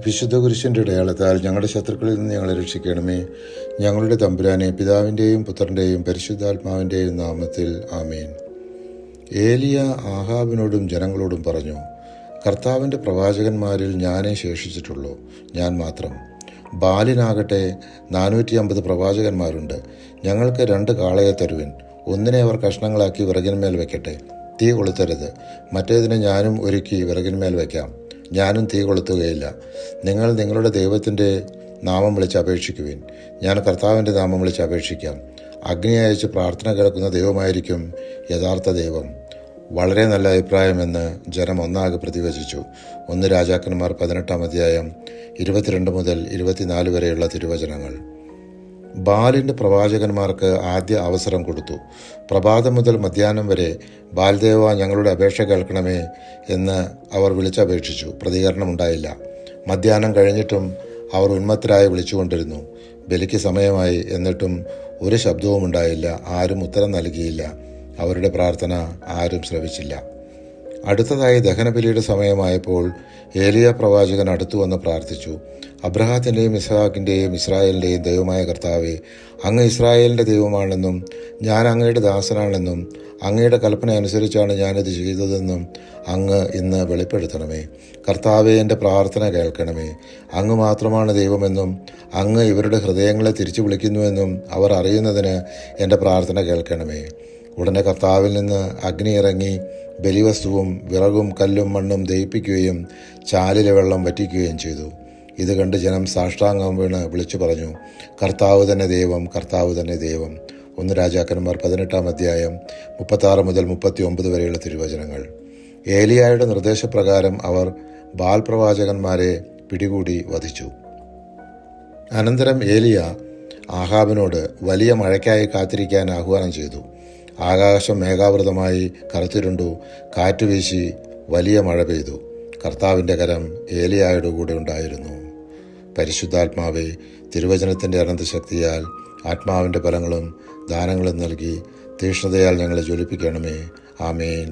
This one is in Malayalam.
വിശുദ്ധ കുരിശിൻ്റെ അടയാളത്താൽ ഞങ്ങളുടെ ശത്രുക്കളിൽ നിന്ന് ഞങ്ങളെ രക്ഷിക്കണമേ. ഞങ്ങളുടെ തമ്പുരാനെ, പിതാവിൻ്റെയും പുത്രൻ്റെയും പരിശുദ്ധാത്മാവിൻ്റെയും നാമത്തിൽ ആമേൻ. ഏലിയ ആഹാബിനോടും ജനങ്ങളോടും പറഞ്ഞു, കർത്താവിൻ്റെ പ്രവാചകന്മാരിൽ ഞാനേ ശേഷിച്ചിട്ടുള്ളൂ, ഞാൻ മാത്രം. ബാലിനാകട്ടെ 450 പ്രവാചകന്മാരുണ്ട്. ഞങ്ങൾക്ക് 2 കാളയെ തരുവിൻ. ഒന്നിനെ അവർ കഷ്ണങ്ങളാക്കി വിറകിന്മേൽ വയ്ക്കട്ടെ. തീ കൊളുത്തരുത്. മറ്റേതിനെ ഞാനും ഒരുക്കി വിറകിന്മേൽ വയ്ക്കാം. ഞാനും തീ കൊളുത്തുകയില്ല. നിങ്ങൾ നിങ്ങളുടെ ദൈവത്തിൻ്റെ നാമം വിളിച്ച് അപേക്ഷിക്കുവിൻ. ഞാൻ കർത്താവിൻ്റെ നാമം വിളിച്ച് അപേക്ഷിക്കാം. അഗ്നി അയച്ച് പ്രാർത്ഥന കേൾക്കുന്ന ദൈവമായിരിക്കും യഥാർത്ഥ ദൈവം. വളരെ നല്ല അഭിപ്രായമെന്ന് ജനം ഒന്നാകെ പ്രതിവചിച്ചു. 1 രാജാക്കന്മാർ 18-ാം അധ്യായം 22 മുതൽ 24 വരെയുള്ള തിരുവചനങ്ങൾ. ബാലിൻ്റെ പ്രവാചകന്മാർക്ക് ആദ്യ അവസരം കൊടുത്തു. പ്രഭാതം മുതൽ മധ്യാഹ്നം വരെ, ബാൽദേവ, ഞങ്ങളുടെ അപേക്ഷ കേൾക്കണമേ എന്ന് അവർ വിളിച്ചപേക്ഷിച്ചു. പ്രതികരണമുണ്ടായില്ല. മധ്യാഹ്നം കഴിഞ്ഞിട്ടും അവർ ഉന്മത്തരായി വിളിച്ചുകൊണ്ടിരുന്നു. ബലിക്ക് സമയമായി, എന്നിട്ടും ഒരു ശബ്ദവും ഉണ്ടായില്ല. ആരും ഉത്തരം നൽകിയില്ല. അവരുടെ പ്രാർത്ഥന ആരും ശ്രവിച്ചില്ല. അടുത്തതായി ദഹനബലിയുടെ സമയമായപ്പോൾ ഏലിയ പ്രവാചകൻ അടുത്തു വന്ന് പ്രാർത്ഥിച്ചു. അബ്രഹാത്തിൻ്റെയും ഇസ്ഹാക്കിൻ്റെയും ഇസ്രായേലിൻ്റെയും ദൈവമായ കർത്താവേ, അങ്ങ് ഇസ്രായേലിൻ്റെ ദൈവമാണെന്നും ഞാൻ അങ്ങയുടെ ദാസനാണെന്നും അങ്ങയുടെ കൽപ്പന അനുസരിച്ചാണ് ഞാനിത് ചെയ്തതെന്നും അങ്ങ് ഇന്ന് വെളിപ്പെടുത്തണമേ. കർത്താവേ, എൻ്റെ പ്രാർത്ഥന കേൾക്കണമേ. അങ്ങ് മാത്രമാണ് ദൈവമെന്നും അങ്ങ് ഇവരുടെ ഹൃദയങ്ങളെ തിരിച്ചു വിളിക്കുന്നുവെന്നും അവർ അറിയുന്നതിന് എൻ്റെ പ്രാർത്ഥന കേൾക്കണമേ. ഉടനെ കർത്താവിൽ നിന്ന് അഗ്നി ഇറങ്ങി ബലിവസ്തുവും വിറകും കല്ലും മണ്ണും ദഹിപ്പിക്കുകയും ചാലിലെ വെള്ളം വറ്റിക്കുകയും ചെയ്തു. ഇത് കണ്ട് ജനം സാഷ്ടാംഗം വീണ് വിളിച്ചു പറഞ്ഞു, കർത്താവ് തന്നെ ദൈവം, കർത്താവ് തന്നെ ദൈവം. 1 രാജാക്കന്മാർ 18-ാം അധ്യായം 36 മുതൽ 39 വരെയുള്ള തിരുവചനങ്ങൾ. ഏലിയായുടെ നിർദ്ദേശപ്രകാരം അവർ ബാൽ പ്രവാചകന്മാരെ പിടികൂടി വധിച്ചു. അനന്തരം ഏലിയ ആഹാബിനോട് വലിയ മഴയ്ക്കായി കാത്തിരിക്കാൻ ആഹ്വാനം ചെയ്തു. ആകാശം മേഘാവൃതമായി കറുത്തിരുണ്ടു. കാറ്റുവീശി വലിയ മഴ പെയ്തു. കർത്താവിൻ്റെ കരം ഏലിയായുടെ കൂടെ ഉണ്ടായിരുന്നു. പരിശുദ്ധാത്മാവെ, തിരുവചനത്തിൻ്റെ അനന്തശക്തിയാൽ ആത്മാവിൻ്റെ ഫലങ്ങളും ദാനങ്ങളും നൽകി തീക്ഷ്ണതയാൽ ഞങ്ങളെ ജ്വലിപ്പിക്കണമേ. ആമേൻ.